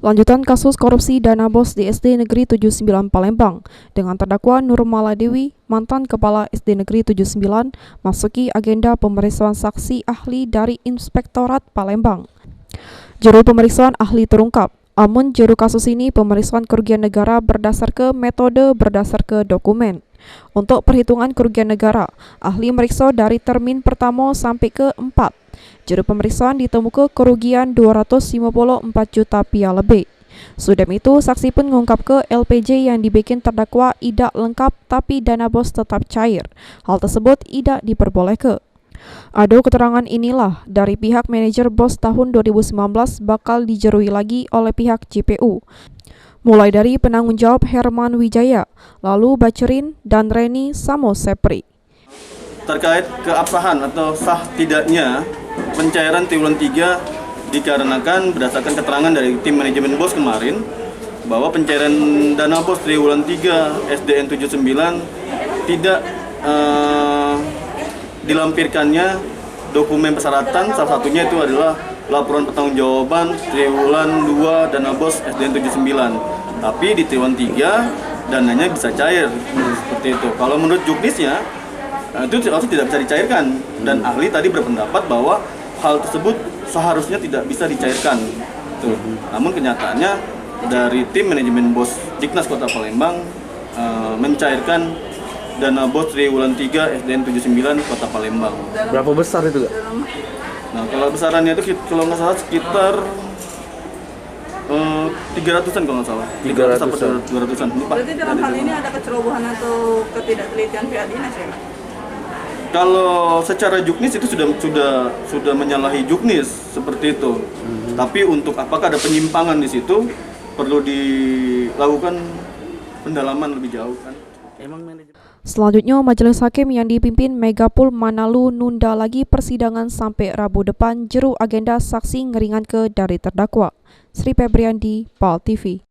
Lanjutan kasus korupsi dana BOS di SD Negeri 79 Palembang dengan terdakwa Nurmala Dewi, mantan Kepala SD Negeri 79, masuki agenda pemeriksaan saksi ahli dari Inspektorat Palembang. Juru pemeriksaan ahli terungkap, namun juru kasus ini pemeriksaan kerugian negara berdasar ke metode berdasar ke dokumen. Untuk perhitungan kerugian negara, ahli meriksa dari termin pertama sampai ke 4. Juru pemeriksaan ditemukan kerugian 254 juta rupiah lebih. Sudah itu, saksi pun mengungkap ke LPJ yang dibikin terdakwa tidak lengkap tapi dana BOS tetap cair. Hal tersebut tidak diperbolehkan. Adu keterangan inilah dari pihak manajer BOS tahun 2019 bakal dijerui lagi oleh pihak JPU. Mulai dari penanggung jawab Herman Wijaya, lalu Bacerin dan Reni Samosepri. Terkait keabsahan atau sah tidaknya pencairan triwulan 3 dikarenakan berdasarkan keterangan dari tim manajemen BOS kemarin bahwa pencairan dana BOS triwulan 3 SDN 79 tidak dilampirkannya dokumen persyaratan, salah satunya itu adalah laporan pertanggungjawaban triwulan 2 dana BOS SDN 79. Tapi di triwulan 3 dananya bisa cair seperti itu. Kalau menurut juknisnya itu harusnya tidak bisa dicairkan, dan ahli tadi berpendapat bahwa hal tersebut seharusnya tidak bisa dicairkan. Tuh. Namun kenyataannya dari tim manajemen BOS Diknas Kota Palembang mencairkan dana BOS triwulan 3 SDN 79 Kota Palembang. Berapa besar itu, Kak? Nah, kalau besarannya itu kalau nggak salah sekitar 300-an kalau nggak salah. 300 sampai 200-an. Berarti dalam hal ini ada kecerobohan atau ketidaktelitian pihak dinas ya, Pak? Kalau secara juknis itu sudah menyalahi juknis seperti itu. Tapi untuk apakah ada penyimpangan di situ perlu dilakukan pendalaman lebih jauh kan. Selanjutnya, majelis hakim yang dipimpin Megapul Manalu nunda lagi persidangan sampai Rabu depan jeru agenda saksi ngeringan ke dari terdakwa. Sri Febriandi, PAL TV.